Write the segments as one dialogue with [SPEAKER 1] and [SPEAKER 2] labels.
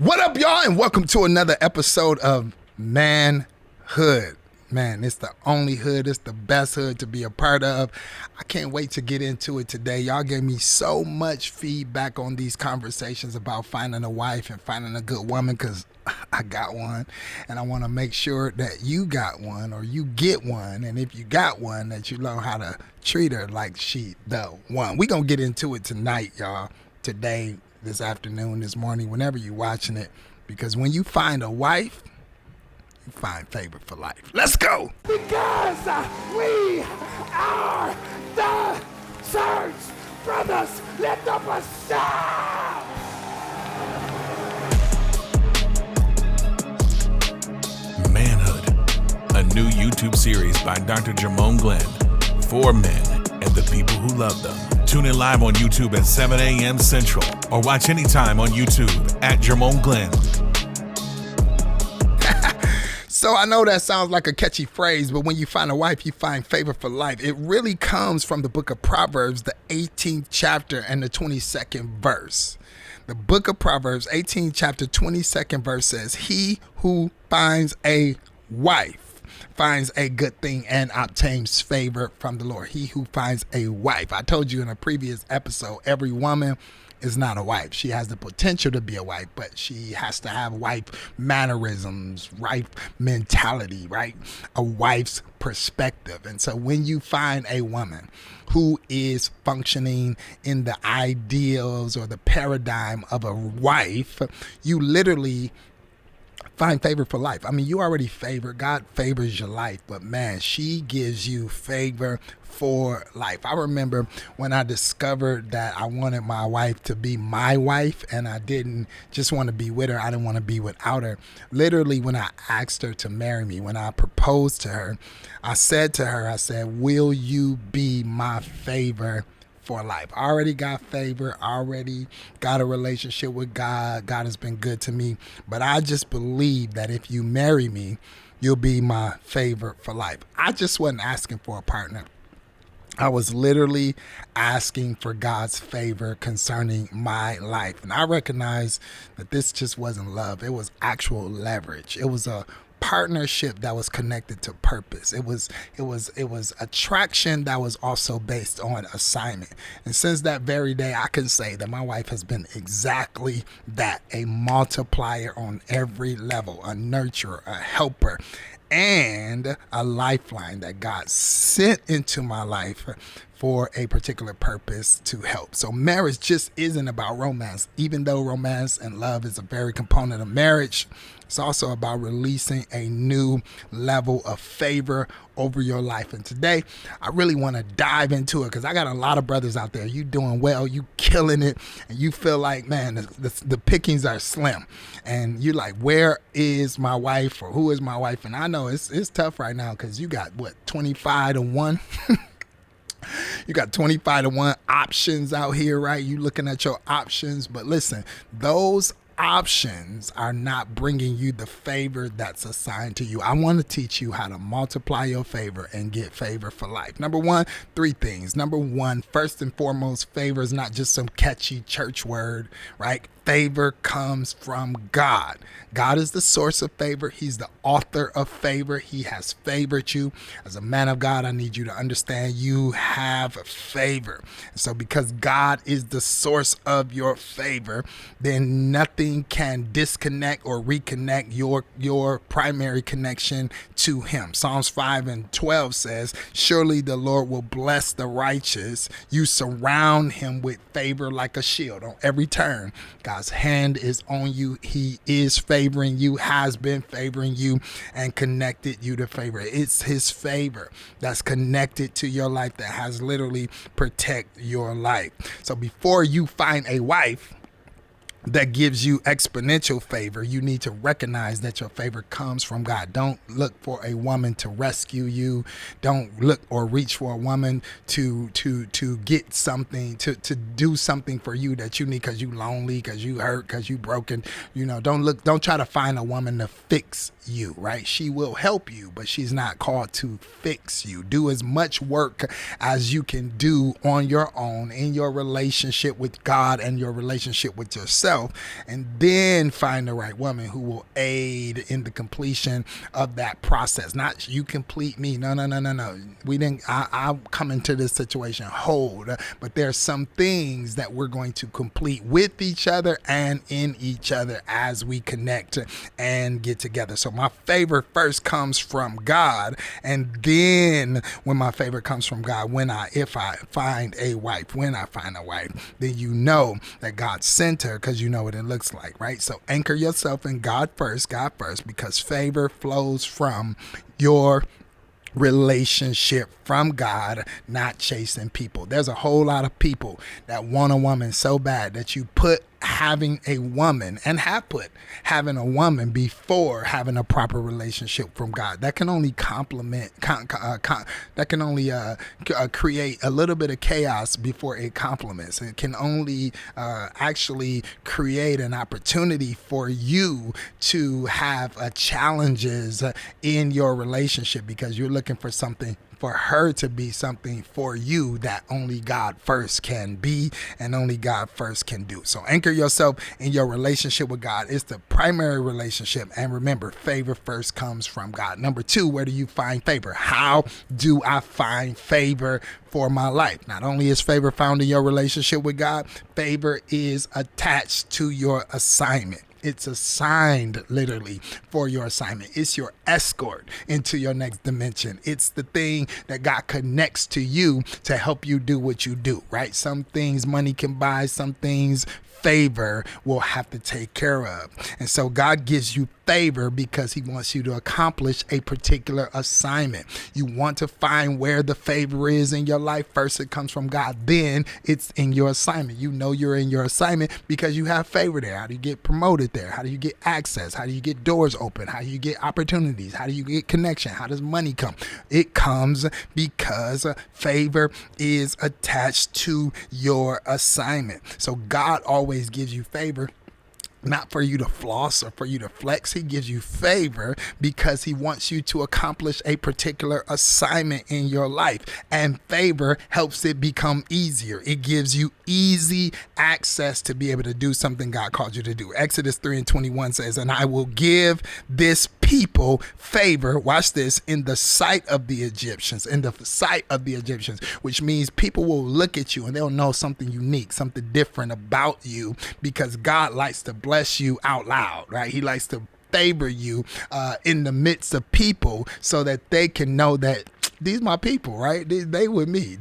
[SPEAKER 1] What up, y'all, and welcome to another episode of Manhood. Man, it's the only hood, it's the best hood to be a part of. I can't wait to get into it today. Y'all gave me so much feedback on these conversations about finding a wife and finding a good woman, because I got one, and I want to make sure that you got one or you get one, and if you got one, that you learn how to treat her like she the one. We're going to get into it tonight, y'all, today, this afternoon, this morning, whenever you're watching it, because when you find a wife, you find favor for life. Let's go.
[SPEAKER 2] Because we are the church. Brothers, lift up a shout.
[SPEAKER 3] Manhood, a new YouTube series by Dr. Jermone Glenn for men and the people who love them. Tune in live on YouTube at 7 a.m. Central or watch anytime on YouTube at Jermone Glenn.
[SPEAKER 1] So I know that sounds like a catchy phrase, but when you find a wife, you find favor for life. It really comes from the book of Proverbs, the 18th chapter and the 22nd verse. The book of Proverbs, 18th chapter, 22nd verse says, "He who finds a wife finds a good thing and obtains favor from the Lord." He who finds a wife. I told you in a previous episode, every woman is not a wife. She has the potential to be a wife, but she has to have wife mannerisms, wife mentality, right? A wife's perspective. And so when you find a woman who is functioning in the ideals or the paradigm of a wife, you literally find favor for life. I mean, you already favor. God favors your life, but man, she gives you favor for life. I remember when I discovered that I wanted my wife to be my wife, and I didn't just want to be with her. I didn't want to be without her. Literally, when I asked her to marry me, when I proposed to her, I said to her, I said, "Will you be my favor for life?" I already got favor, already got a relationship with God. God has been good to me, but I just believe that if you marry me, you'll be my favor for life. I just wasn't asking for a partner. I was literally asking for God's favor concerning my life. And I recognized that this just wasn't love. It was actual leverage. It was a partnership that was connected to purpose. It was attraction that was also based on assignment. And since that very day, I can say that my wife has been exactly that, a multiplier on every level, a nurturer, a helper, and a lifeline that God sent into my life for a particular purpose to help. So marriage just isn't about romance. Even though romance and love is a very component of marriage, it's also about releasing a new level of favor over your life. And today, I really want to dive into it because I got a lot of brothers out there. You doing well, you killing it, and you feel like, man, the pickings are slim. And you're like, where is my wife, or who is my wife? And I know it's tough right now because you got, 25 to 1? You got 25 to 1 options out here, right? You looking at your options, but listen, those options are not bringing you the favor that's assigned to you. I want to teach you how to multiply your favor and get favor for life. Number one, 3 things. Number one, first and foremost, favor is not just some catchy church word, right? Favor comes from God. God is the source of favor. He's the author of favor. He has favored you. As a man of God, I need you to understand you have favor. So because God is the source of your favor, then nothing can disconnect or reconnect your primary connection to him. Psalms 5:12 says, "Surely the Lord will bless the righteous. You surround him with favor like a shield." On every turn, God's hand is on you. He is favoring you, has been favoring you, and connected you to favor. It's his favor that's connected to your life that has literally protect your life. So before you find a wife that gives you exponential favor, you need to recognize that your favor comes from God. Don't look for a woman to rescue you. Don't look or reach for a woman to get something, to do something for you that you need because you lonely, because you hurt, because you broken. Don't try to find a woman to fix you, right? She will help you, but she's not called to fix you. Do as much work as you can do on your own in your relationship with God and your relationship with yourself, yourself, and then find the right woman who will aid in the completion of that process. Not you complete me. No. We didn't. I come into this situation whole, but there's some things that we're going to complete with each other and in each other as we connect and get together. So my favor first comes from God, and then when my favor comes from God, if I find a wife, then you know that God sent her, because you know what it looks like, right? So anchor yourself in God first, because favor flows from your relationship from God, not chasing people. There's a whole lot of people that want a woman so bad that you put having a woman, and have put having a woman before having a proper relationship from God. That can only create a little bit of chaos before it complements. It can only actually create an opportunity for you to have challenges in your relationship, because you're looking for something, for her to be something for you that only God first can be and only God first can do. So anchor yourself in your relationship with God. It's the primary relationship. And remember, favor first comes from God. Number 2, where do you find favor? How do I find favor for my life? Not only is favor found in your relationship with God, favor is attached to your assignment. It's assigned literally for your assignment. It's your escort into your next dimension. It's the thing that God connects to you to help you do what you do, right? Some things money can buy, some things favor will have to take care of. And so God gives you favor because he wants you to accomplish a particular assignment. You want to find where the favor is in your life. First, it comes from God. Then it's in your assignment. You know you're in your assignment because you have favor there. How do you get promoted there? How do you get access? How do you get doors open? How do you get opportunities? How do you get connection? How does money come? It comes because favor is attached to your assignment. So God always gives you favor, not for you to floss or for you to flex. He gives you favor because he wants you to accomplish a particular assignment in your life. And favor helps it become easier. It gives you easy access to be able to do something God called you to do. Exodus 3:21 says, "And I will give this people favor," watch this, "in the sight of the Egyptians," which means people will look at you and they'll know something unique, something different about you, because God likes to bless you out loud, right? He likes to favor you in the midst of people so that they can know that these my people, right? They with me.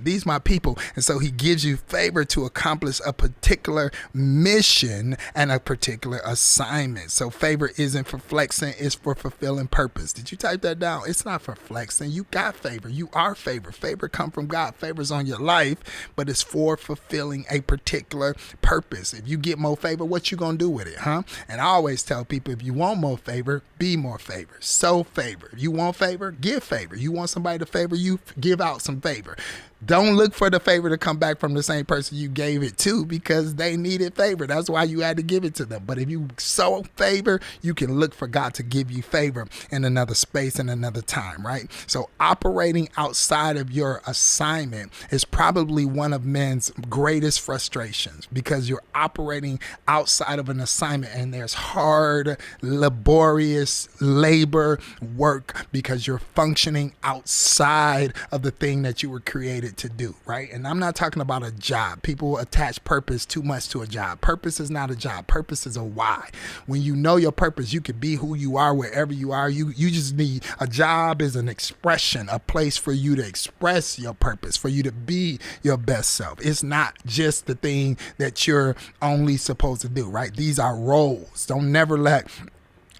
[SPEAKER 1] These my people. And so he gives you favor to accomplish a particular mission and a particular assignment. So favor isn't for flexing, it's for fulfilling purpose. Did you type that down? It's not for flexing. You got favor. You are favor. Favor come from God. Favor's on your life, but it's for fulfilling a particular purpose. If you get more favor, what you gonna do with it, huh? And I always tell people, if you want more favor, be more favor. Sow favor. If you want favor, give favor. You want somebody to favor you, give out some favor. Don't look for the favor to come back from the same person you gave it to, because they needed favor. That's why you had to give it to them. But if you sow favor, you can look for God to give you favor in another space and another time, right? So operating outside of your assignment is probably one of men's greatest frustrations, because you're operating outside of an assignment and there's hard, laborious labor work because you're functioning outside of the thing that you were created to do, right? And I'm not talking about a job. People attach purpose too much to a job. Purpose is not a job. Purpose is a why. When you know your purpose, you can be who you are wherever you are. You just need a job is an expression, a place for you to express your purpose, for you to be your best self. It's not just the thing that you're only supposed to do, right? These are roles. Don't never let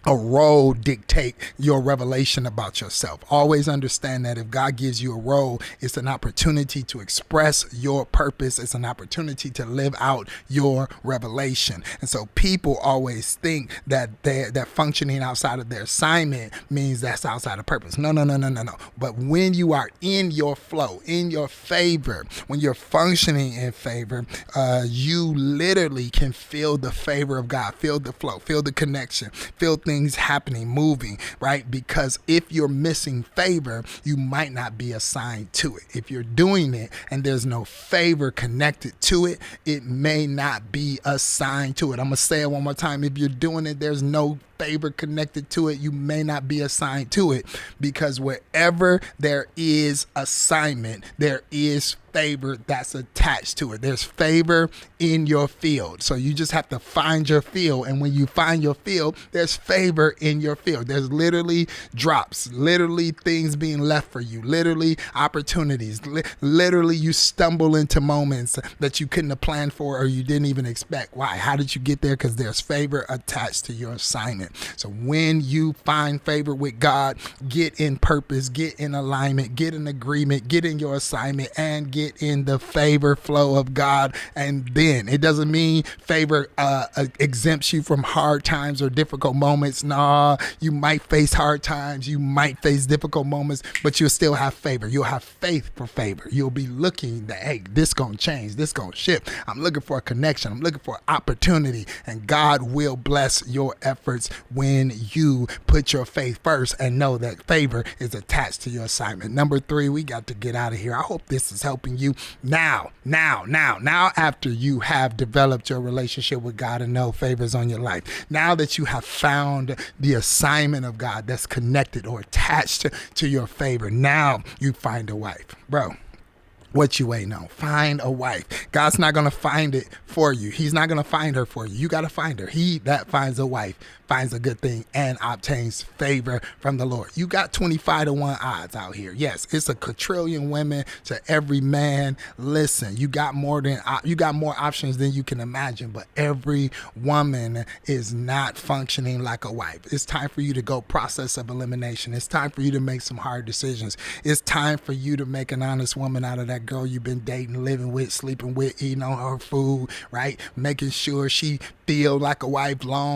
[SPEAKER 1] a role dictate your revelation about yourself. Always understand that if God gives you a role, it's an opportunity to express your purpose. It's an opportunity to live out your revelation. And so people always think that that functioning outside of their assignment means that's outside of purpose. No. But when you are in your flow, in your favor, when you're functioning in favor, you literally can feel the favor of God, feel the flow, feel the connection, feel things things happening, moving, right? Because if you're missing favor, you might not be assigned to it. If you're doing it and there's no favor connected to it, it may not be assigned to it. I'm going to say it one more time. If you're doing it, there's no favor connected to it, you may not be assigned to it, because wherever there is assignment, there is favor that's attached to it. There's favor in your field. So you just have to find your field. And when you find your field, there's favor in your field. There's literally drops, literally things being left for you, literally opportunities, literally you stumble into moments that you couldn't have planned for or you didn't even expect. Why? How did you get there? Because there's favor attached to your assignment. So when you find favor with God, get in purpose, get in alignment, get in agreement, get in your assignment, and get in the favor flow of God. And then it doesn't mean favor exempts you from hard times or difficult moments. Nah, you might face hard times, you might face difficult moments, but you'll still have favor. You'll have faith for favor. You'll be looking that, hey, this gonna change, this gonna shift. I'm looking for a connection, I'm looking for opportunity, and God will bless your efforts when you put your faith first and know that favor is attached to your assignment. Number 3, we got to get out of here. I hope this is helping you now, after you have developed your relationship with God and know favors on your life. Now that you have found the assignment of God that's connected or attached to your favor, now you find a wife. Bro, what you waiting on? Find a wife. God's not going to find it for you. He's not going to find her for you. You got to find her. He that finds a wife finds a good thing and obtains favor from the Lord. You got 25-1 odds out here. Yes, it's a quadrillion women to every man. Listen, you got more options than you can imagine, but every woman is not functioning like a wife. It's time for you to go process of elimination. It's time for you to make some hard decisions. It's time for you to make an honest woman out of that girl you've been dating, living with, sleeping with, eating on her food, right? Making sure she feel like a wife.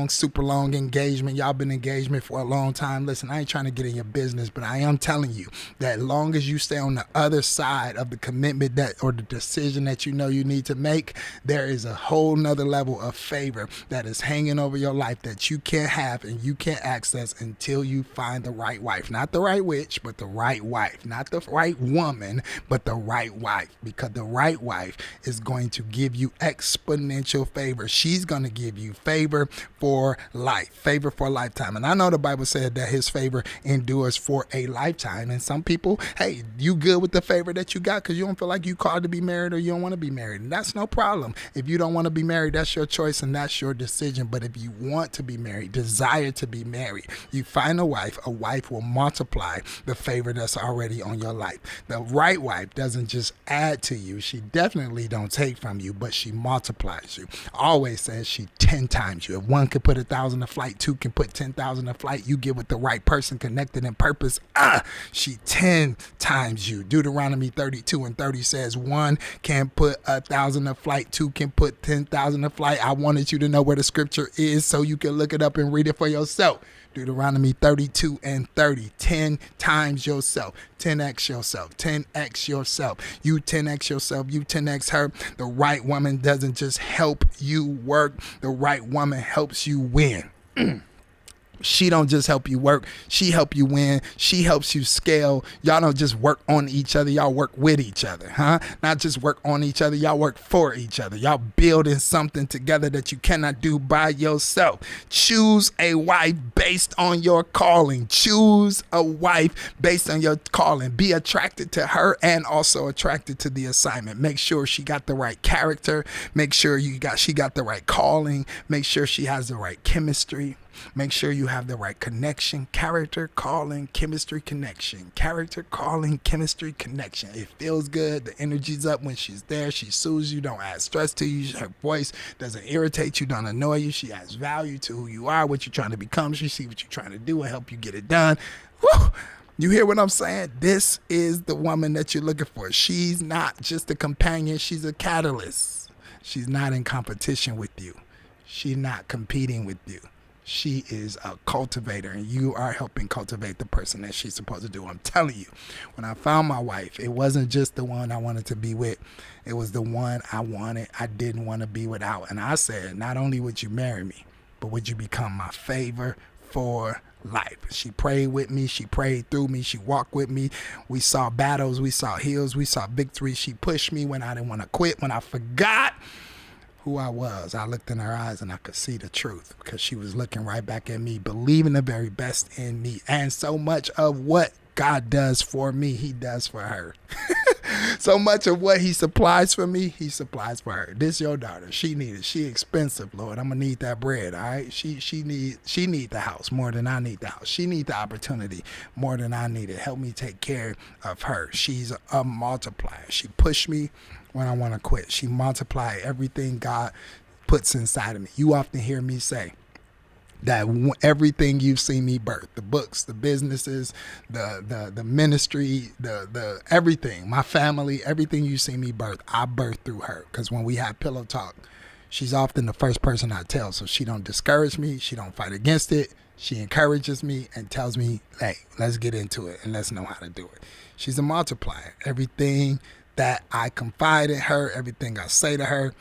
[SPEAKER 1] Super long engagement. Y'all been engagement for a long time. Listen, I ain't trying to get in your business, but I am telling you that as long as you stay on the other side of the commitment or the decision that you know you need to make, there is a whole nother level of favor that is hanging over your life that you can't have and you can't access until you find the right wife. Not the right witch, but the right wife. Not the right woman, but the right wife. Because the right wife is going to give you exponential favor. She's going to give you favor for life, favor for a lifetime. And I know the Bible said that his favor endures for a lifetime. And some people, hey, you good with the favor that you got because you don't feel like you called to be married or you don't want to be married. And that's no problem. If you don't want to be married, that's your choice and that's your decision. But if you want to be married, desire to be married, you find a wife will multiply the favor that's already on your life. The right wife doesn't just add to you. She definitely don't take from you, but she multiplies you. Always says she 10 times you. If one could put 1,000 a flight, two can put 10,000 a flight. You get with the right person connected in purpose. She 10 times you. Deuteronomy 32:30 says one can put 1,000 a flight, two can put 10,000 a flight. I wanted you to know where the scripture is so you can look it up and read it for yourself. Deuteronomy 32:30, 10 times yourself, 10x yourself, 10x yourself. You 10x yourself, you 10x her. The right woman doesn't just help you work. The right woman helps you win. She don't just help you work. She help you win. She helps you scale. Y'all don't just work on each other. Y'all work with each other, huh? Not just work on each other. Y'all work for each other. Y'all building something together that you cannot do by yourself. Choose a wife based on your calling. Choose a wife based on your calling. Be attracted to her and also attracted to the assignment. Make sure she got the right character. Make sure she got the right calling. Make sure she has the right chemistry. Make sure you have the right connection, character, calling, chemistry, connection, character, calling, chemistry, connection. It feels good. The energy's up when she's there. She soothes you, don't add stress to you. Her voice doesn't irritate you, don't annoy you. She adds value to who you are, what you're trying to become. She sees what you're trying to do and help you get it done. Woo! You hear what I'm saying? This is the woman that you're looking for. She's not just a companion. She's a catalyst. She's not in competition with you. She's not competing with you. She is a cultivator, and you are helping cultivate the person that she's supposed to do. I'm telling you, when I found my wife, it wasn't just the one I wanted to be with. It was the one I didn't want to be without. And I said, not only would you marry me, but would you become my favor for life. She prayed with me. She prayed through me. She walked with me. We saw battles. We saw hills. We saw victory. She pushed me when I didn't want to quit, when I forgot who I was. I looked in her eyes and I could see the truth, because she was looking right back at me, believing the very best in me. And so much of what God does for me, he does for her. So much of what he supplies for me, he supplies for her. This your daughter. She need it. She expensive, Lord. I'm gonna need that bread. All right. She need the house more than I need the house. She need the opportunity more than I need it. Help me take care of her. She's a multiplier. She pushed me when I want to quit. She multiply everything God puts inside of me. You often hear me say that everything you've seen me birth, the books, the businesses, the ministry, the everything, my family, everything you see me birth, I birthed through her. Because when we have pillow talk, she's often the first person I tell. So she don't discourage me. She don't fight against it. She encourages me and tells me, hey, let's get into it and let's know how to do it. She's a multiplier. Everything that I confide in her, everything I say to her,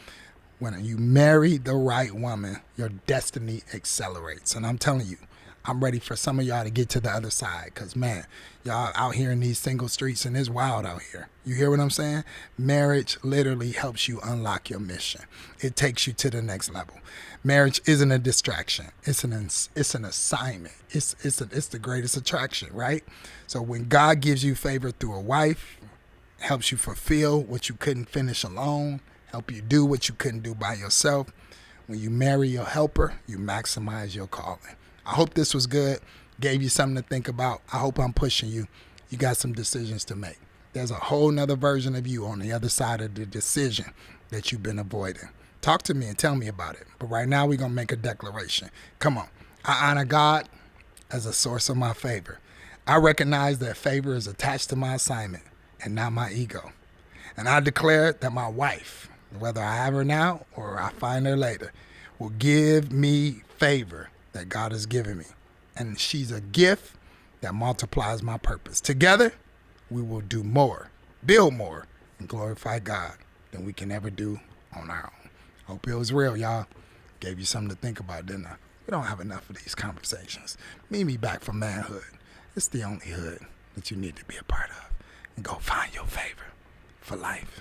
[SPEAKER 1] when you marry the right woman, your destiny accelerates. And I'm telling you, I'm ready for some of y'all to get to the other side. Because, man, y'all out here in these single streets, and it's wild out here. You hear what I'm saying? Marriage literally helps you unlock your mission. It takes you to the next level. Marriage isn't a distraction. It's an assignment. It's the greatest attraction, right? So when God gives you favor through a wife, helps you fulfill what you couldn't finish alone, help you do what you couldn't do by yourself. When you marry your helper, you maximize your calling. I hope this was good, gave you something to think about. I hope I'm pushing you. You got some decisions to make. There's a whole nother version of you on the other side of the decision that you've been avoiding. Talk to me and tell me about it. But right now, we're going to make a declaration. Come on. I honor God as a source of my favor. I recognize that favor is attached to my assignment and not my ego. And I declare that my wife, whether I have her now or I find her later, will give me favor that God has given me. And she's a gift that multiplies my purpose. Together, we will do more, build more, and glorify God than we can ever do on our own. Hope it was real, y'all. Gave you something to think about, didn't I? We don't have enough of these conversations. Meet me back for manhood. It's the only hood that you need to be a part of. And go find your favor for life.